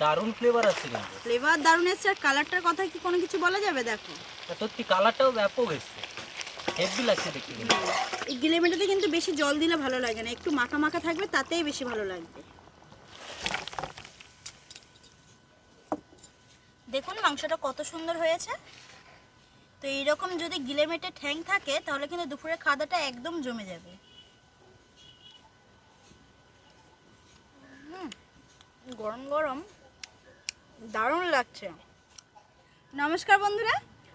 দারুণ ফ্লেভার আছে কিন্তু। ফ্লেভার দারুণ এসছে। আর কালারটার কথা কি কোনো কিছু বলা যাবে? দেখো সত্যি কালারটাও ব্যাপক এসছে, হেভি লাগছে দেখতে কিন্তু। এই গিলেমেটাতে কিন্তু বেশি জল দিলে ভালো লাগে না, একটু মাখা মাখা থাকবে তাতেই বেশি ভালো লাগবে। দেখুন মাংসটা কত সুন্দর হয়েছে। তো এইরকম যদি গিলেমেটে ঠ্যাং থাকে তাহলে কিন্তু দুপুরের খাওয়াটা একদম জমে যাবে। গরম গরম দারুণ লাগছে। নমস্কার বন্ধুরা,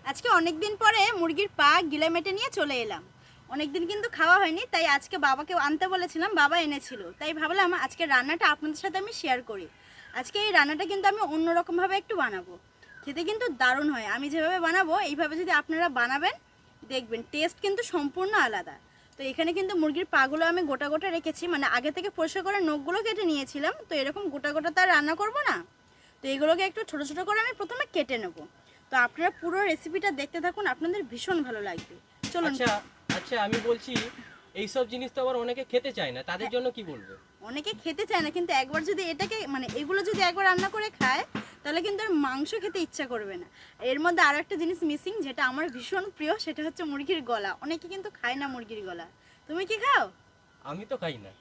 আজকে অনেক দিন পরে মুরগির পা গিলেমেটে নিয়ে চলে এলাম। অনেক দিন কিন্তু খাওয়া হয়নি, তাই আজকে বাবাকে আনতে বলেছিলাম, বাবা এনেছিল। তাই ভাবলাম আজকে রান্নাটা আপনাদের সাথে আমি শেয়ার করি। আজকে এই রান্নাটা কিন্তু আমি অন্যরকমভাবে একটু বানাবো, খেতে কিন্তু দারুণ হয়। আমি যেভাবে বানাবো এইভাবে যদি আপনারা বানাবেন দেখবেন টেস্ট কিন্তু সম্পূর্ণ আলাদা। তো এখানে কিন্তু মুরগির পাগুলো আমি গোটা গোটা রেখেছি, মানে আগে থেকে পরিষ্কার করে নখগুলো কেটে নিয়েছিলাম। তো এরকম গোটা গোটা তো আর রান্না করবো না, তো এগুলোকে একটু ছোট ছোট করে আমি প্রথমে কেটে নেব। তো আপনারা পুরো রেসিপিটা দেখতে থাকুন, আপনাদের ভীষণ ভালো লাগবে। চলুন। আচ্ছা আচ্ছা, আমি বলছি এইসব জিনিস তো আবার অনেকে খেতে চায় না, তাদের জন্য কি বলবে? অনেকে খেতে চায় না, কিন্তু একবার যদি এটাকে মানে এগুলো যদি একবার রান্না করে খায় তাহলে কিন্তু আর মাংস খেতে ইচ্ছা করবে না। এর মধ্যে আরও একটা জিনিস মিসিং, যেটা আমার ভীষণ প্রিয়, সেটা হচ্ছে মুরগির গলা। অনেকে কিন্তু খায় না মুরগির গলা। তুমি কি খাও? আমি তো খাই না।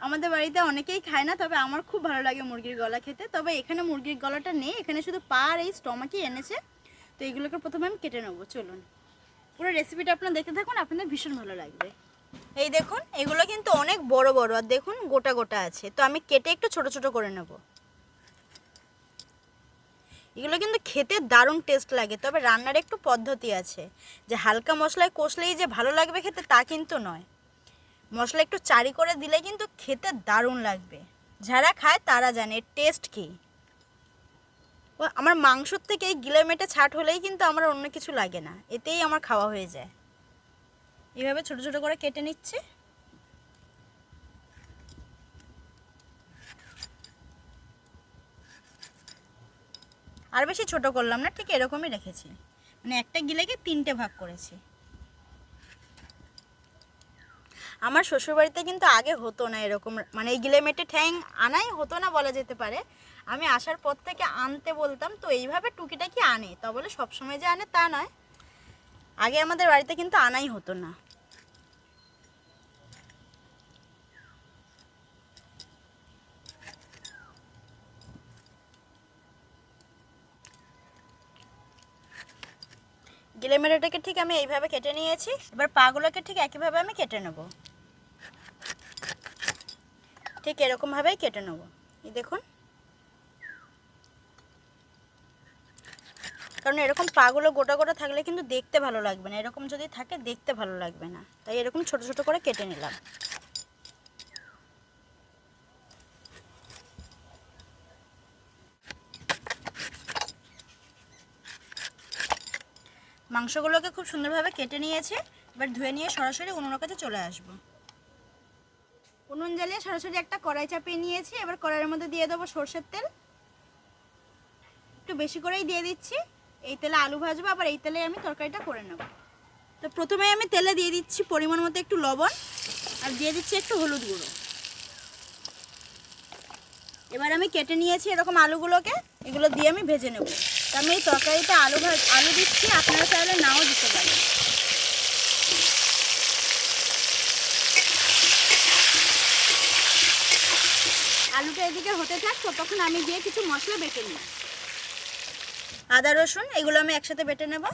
আমাদের বাড়িতে অনেকেই খায় না, তবে আমার খুব ভালো লাগে মুরগির গলা খেতে। তবে এখানে মুরগির গলাটা নেই, এখানে শুধু পা আর এই স্টমাকই এনেছে। তো এগুলোকে প্রথমে আমি কেটে নেবো। চলুন পুরো রেসিপিটা আপনারা দেখতে থাকুন, আপনাদের ভীষণ ভালো লাগবে। এই দেখুন এগুলো কিন্তু অনেক বড় বড়, আর দেখুন গোটা গোটা আছে। তো আমি কেটে একটু ছোট ছোট করে নেব। এগুলো কিন্তু খেতে দারুণ টেস্ট লাগে, তবে রান্নার একটু পদ্ধতি আছে, যে হালকা মশলায় কষলেই যে ভালো লাগবে খেতে তা কিন্তু নয়। মশলা একটু চারি করে দিলে কিন্তু খেতে দারুণ লাগবে। যারা খায় তারা জানে এর টেস্ট কী। আমার মাংসর থেকে এই গিলেমেটে ছাট হলেই কিন্তু আমার অন্য কিছু লাগে না, এতেই আমার খাওয়া হয়ে যায়। এইভাবে ছোট ছোট করে কেটে নিচ্ছি। আর বেশি ছোট করলাম না, ঠিক এরকমই রেখেছি, মানে একটা গিলেকে 3টে ভাগ করেছি। আমার শ্বশুরবাড়িতে কিন্তু আগে হতো না এরকম, মানে এই গিলেমেটে ঠ্যাং আনাই হতো না বলা যেতে পারে। আমি আসার পর থেকে আনতে বলতাম, তো এইভাবে টুকিটাকি আনে, তা বলে সবসময় যে আনে তা নয়। আগে আমাদের বাড়িতে কিন্তু আনাই হতো না। গিলেমেটেটাকে ঠিক আমি এইভাবে কেটে নিয়েছি। এবার পাগুলোকে ঠিক একইভাবে আমি কেটে নেব, ঠিক এরকমভাবেই কেটে নেব। এই দেখুন, কারণ এরকম পাগুলো গোটা গোটা থাকলে কিন্তু দেখতে ভালো লাগবে না, এরকম যদি থাকে দেখতে ভালো লাগবে না, তাই এরকম ছোট ছোট করে কেটে নিলাম। মাংসগুলোকে খুব সুন্দরভাবে কেটে নিয়েছে। এবার ধুয়ে নিয়ে সরাসরি উনুনের কাছে চলে আসব। উনুন জ্বালিয়ে সরাসরি একটা কড়াই চাপিয়ে নিয়েছি। এবার কড়াইয়ের মধ্যে দিয়ে দেবো সর্ষের তেল, একটু বেশি করেই দিয়ে দিচ্ছি। এই তেলে আলু ভাজবো, আবার এই তেলে আমি তরকারিটা করে নেব। তো প্রথমে আমি তেলে দিয়ে দিচ্ছি পরিমাণ মতো একটু লবণ, আর দিয়ে দিচ্ছি একটু হলুদ গুঁড়ো। এবার আমি কেটে নিয়েছি এরকম আলুগুলোকে, এগুলো দিয়ে আমি ভেজে নেব। তো আমি এই তরকারিতে আলু দিচ্ছি, আপনারা চাইলে নাও দিতে পারেন। আলুটা এদিকে হতে থাক, তখন আমি দিয়ে কিছু মশলা বেটে নিই। আদা রসুন এগুলো আমি একসাথে বেটে নেব।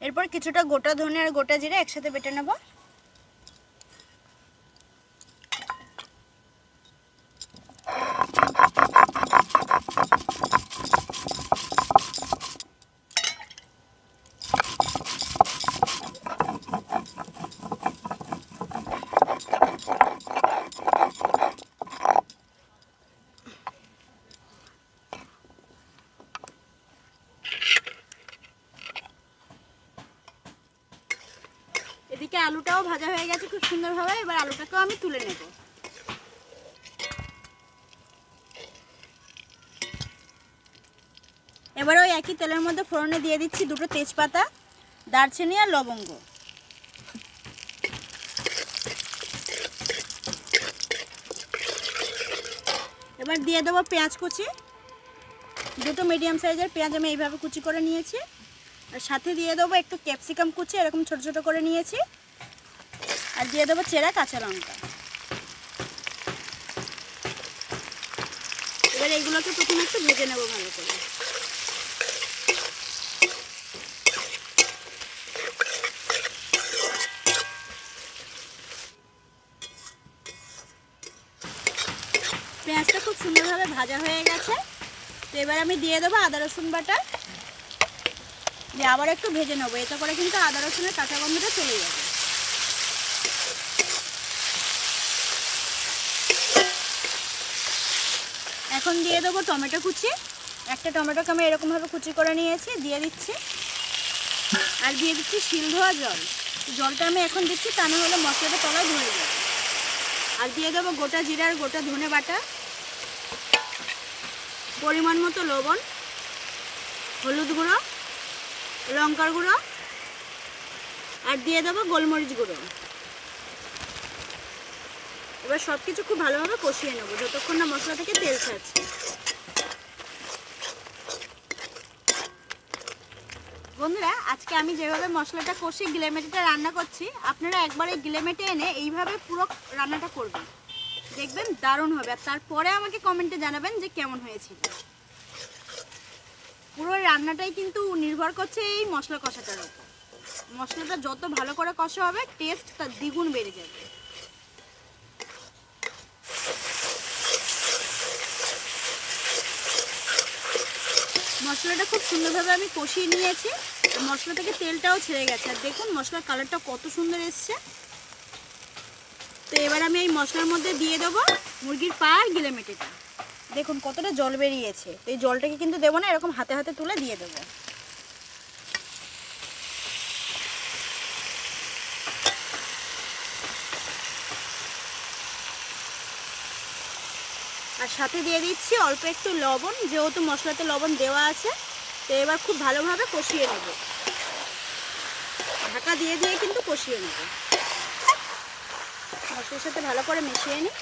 এরপর কিছুটা গোটা ধনে আর গোটা জিরে একসাথে বেটে নেব। এদিকে আলুটাও ভাজা হয়ে গেছে খুব সুন্দরভাবে। এবার আলুটাকেও আমি তুলে নেব। এবার ওই একই তেলের মধ্যে ফোড়নে দিয়ে দিচ্ছি 2টো তেজপাতা, দারচিনি আর লবঙ্গ। এবার দিয়ে দেবো পেঁয়াজ কুচি, 2টো মিডিয়াম সাইজের পেঁয়াজ আমি এইভাবে কুচি করে নিয়েছি। আর সাথে দিয়ে দেবো একটু ক্যাপসিকাম কুচি, এরকম ছোট ছোট করে নিয়েছি। আর দিয়ে দেবো চেরা কাঁচা লঙ্কা। এবার এইগুলোকে প্রথমে একটু ভেজে নেবো ভালো করে। পেঁয়াজটা খুব সুন্দরভাবে ভাজা হয়ে গেছে। তো এবার আমি দিয়ে দেবো আদা রসুন বাটা, দিয়ে আবার একটু ভেজে নেবো। এতে করে কিন্তু আদা রসুনের কাঁচা গন্ধটা চলে যাবে। এখন দিয়ে দেবো টমেটো কুচি, একটা টমেটোকে আমি এরকমভাবে কুচি করে নিয়েছি, দিয়ে দিচ্ছি। আর দিয়ে দিচ্ছি শিল ধোয়া জল। জলটা আমি এখন দিচ্ছি, তা না হলে মশলাটা তলায় ধরে যাবে। আর দিয়ে দেবো গোটা জিরা আর গোটা ধনে বাটা, পরিমাণ মতো লবণ, হলুদ গুঁড়ো, লঙ্কার গুঁড়ো, আর দিয়ে দেবো গোলমরিচ গুঁড়ো। এবার সব কিছু খুব ভালোভাবে কষিয়ে নেবো যতক্ষণ না মশলা থেকে তেল ছাড়ছে। বন্ধুরা, আজকে আমি যেভাবে মশলাটা কষিয়ে গিলেমেটিটা রান্না করছি, আপনারা একবার এই গিলেমেটে এনে এইভাবে পুরো রান্নাটা করবেন, দেখবেন দারুণ হবে। আর তারপরে আমাকে কমেন্টে জানাবেন যে কেমন হয়েছিল। পুরো রান্নাটাই কিন্তু নির্ভর করছে এই মশলা কষাটার উপর। মশলাটা যত ভালো করে কষা হবে, টেস্ট তার দ্বিগুণ বেড়ে যাবে। মশলাটা খুব সুন্দরভাবে আমি কষিয়ে নিয়েছি। মশলা থেকে তেলটাও ছেড়ে গেছে। আর দেখুন মশলার কালারটা কত সুন্দর এসছে। তো এবার আমি এই মশলার মধ্যে দিয়ে দেবো মুরগির পা আর গিলেমেটিটা। দেখুন কতটা জল বেরিয়েছে। তো এই জলটাকে কিন্তু দেবো না, এরকম হাতে হাতে তুলে দিয়ে দেবো। আর সাথে দিয়ে দিচ্ছি অল্প একটু লবণ, যেহেতু মশলাতে লবণ দেওয়া আছে। তো এবার খুব ভালোভাবে কষিয়ে নেব, ঢাকা দিয়ে দিয়ে কিন্তু কষিয়ে নেব। মশলার সাথে ভালো করে মিশিয়ে নিই।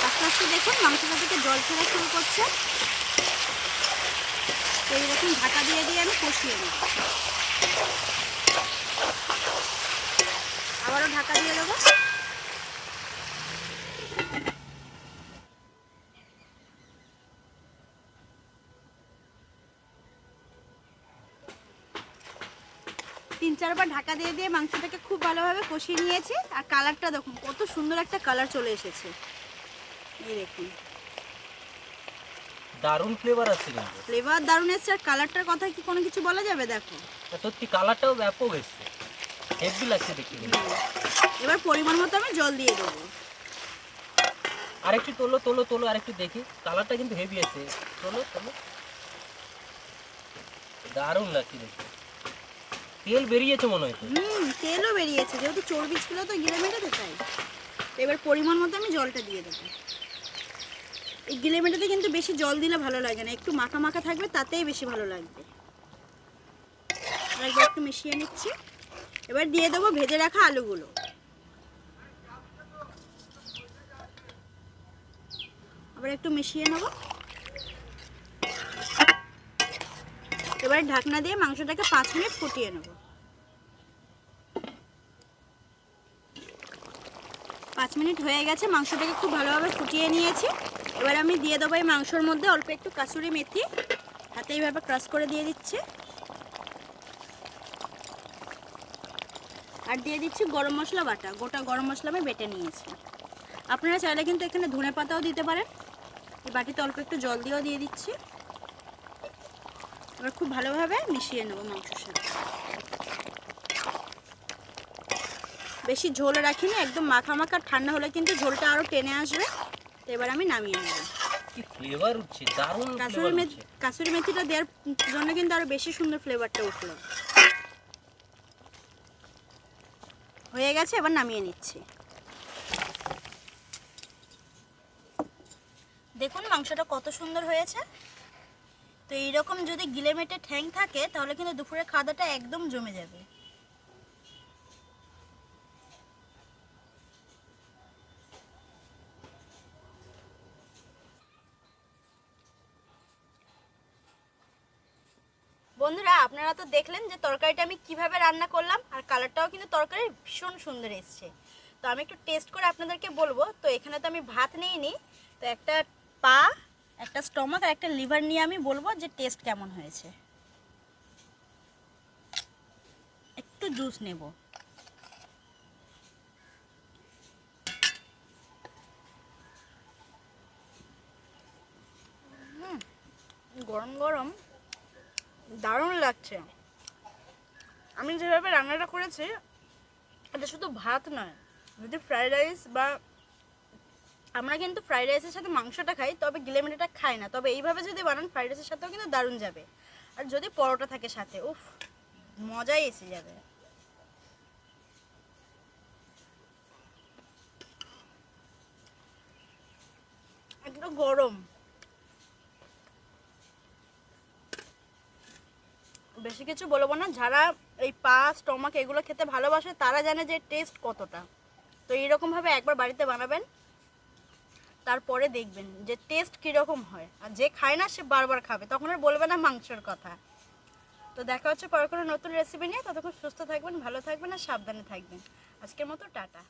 আস্তে আস্তে দেখুন মাংসটা থেকে জল ছাড়া শুরু করছে। এইরকম ঢাকা দিয়ে দিয়ে আমি কষিয়ে নেব। আবারও ঢাকা দিয়ে দেবো। তিন চারবার ঢাকা দিয়ে দিয়ে মাংসটাকে খুব ভালোভাবে কষিয়ে নিয়েছি। আর কালারটা দেখুন কত সুন্দর একটা কালার চলে এসেছে। এই দেখুন দারুণ ফ্লেভার আছে কিন্তু। ফ্লেভার দারুণ এসছে। আর কালারটার কথা কি কোনো কিছু বলা যাবে? দেখো সত্যি কালারটাও ব্যাপক এসছে, হেভি লাগছে দেখতে। এবার পরিমাণ মতো আমি জল দিয়ে দেবো। আরেকটু তোলো তোলো তোলো, আরেকটু দেখি। কালারটা কিন্তু হেভি আছে। তোলো তোলো, দারুণ লাগছে দেখতে। তেল বেরিয়েছে মনে হয়। তেলও বেরিয়েছে, যেহেতু চর্বি ছিল তো গিলেমেটাতে, তাই। এবার পরিমাণ মতো আমি জলটা দিয়ে দেবো। এই গিলেমেটাতে কিন্তু বেশি জল দিলে ভালো লাগে না, একটু মাখা মাখা থাকবে, তাতেই বেশি ভালো লাগবে। আর একটু মিশিয়ে নিচ্ছি। এবার দিয়ে দেবো ভেজে রাখা আলুগুলো। আবার একটু মিশিয়ে নেব। এবার ঢাকনা দিয়ে মাংসটাকে 5 মিনিট ফুটিয়ে নেব। 5 মিনিট হয়ে গেছে, মাংসটাকে খুব ভালোভাবে ফুটিয়ে নিয়েছি। এবার আমি দিয়ে দেবো এই মাংসর মধ্যে অল্প একটু কাসুরি মেথি, হাতে এইভাবে ক্রাশ করে দিয়ে দিচ্ছি। আর দিয়ে দিচ্ছি গরম মশলা বাটা, গোটা গরম মশলা আমি বেটে নিয়েছি। আপনারা চাইলে কিন্তু এখানে ধনে পাতাও দিতে পারেন। এই বাটিতে অল্প একটু জল দিয়েও দিয়ে দিচ্ছি। এবার খুব ভালোভাবে মিশিয়ে নেব মাংসের সাথে। বেশি ঝোল রাখিনি, একদম মাখা মাখা। ঠান্ডা হলে কিন্তু ঝোলটা আরও টেনে আসবে। তো এবার আমি নামিয়ে নেব। কি ফ্লেভার উঠছে, দারুণ কাসুরি ফ্লেভার মেথি, উঠছে। কাসুরি মেথিটা দেওয়ার জন্য কিন্তু আরও বেশি সুন্দর ফ্লেভারটা উঠলো। হয়ে গেছে, এবার নামিয়ে নিচ্ছি। দেখুন মাংসটা কত সুন্দর হয়েছে। তো এইরকম যদি গিলেমেটে ঠ্যাং থাকে তাহলে কিন্তু দুপুরের খাওয়াটা একদম জমে যাবে। বন্ধুরা, আপনারা তো দেখলেন যে তরকারিটা আমি কিভাবে রান্না করলাম, আর কালারটাও কিন্তু তরকারির ভীষণ সুন্দর এসছে। তো আমি একটু টেস্ট করে আপনাদেরকে বলবো। তো এখানে তো আমি ভাত নিইনি, তো একটা পা, একটা স্টমাক আর একটা লিভার নিয়ে আমি বলবো যে টেস্ট কেমন হয়েছে। একটু জুস নেব। গরম গরম দারুণ লাগছে। আমি যেভাবে রান্নাটা করেছি, এটা শুধু ভাত নয়, যদি ফ্রাইড রাইস বা আমরা কিন্তু ফ্রাইড রাইসের সাথে মাংসটা খাই, তবে গিলেমেটেটা খাই না। তবে এইভাবে যদি বানান ফ্রাইড রাইসের সাথেও কিন্তু দারুণ যাবে। আর যদি পরোটা থাকে সাথে, উফ, মজাই এসে যাবে। একটু গরম, বেশি কিছু বলবো না। যারা এই পা, স্টমাক এগুলো খেতে ভালোবাসে তারা জানে যে টেস্ট কতটা। তো এইরকমভাবে একবার বাড়িতে বানাবেন, তারপরে দেখবেন যে টেস্ট কীরকম হয়। আর যে খায় না সে বারবার খাবে, তখন আর বলবে না মাংসের কথা। তো দেখা হচ্ছে পরে কোনো নতুন রেসিপি নিয়ে। ততক্ষণ সুস্থ থাকবেন, ভালো থাকবেন আর সাবধানে থাকবেন। আজকের মতো টাটা।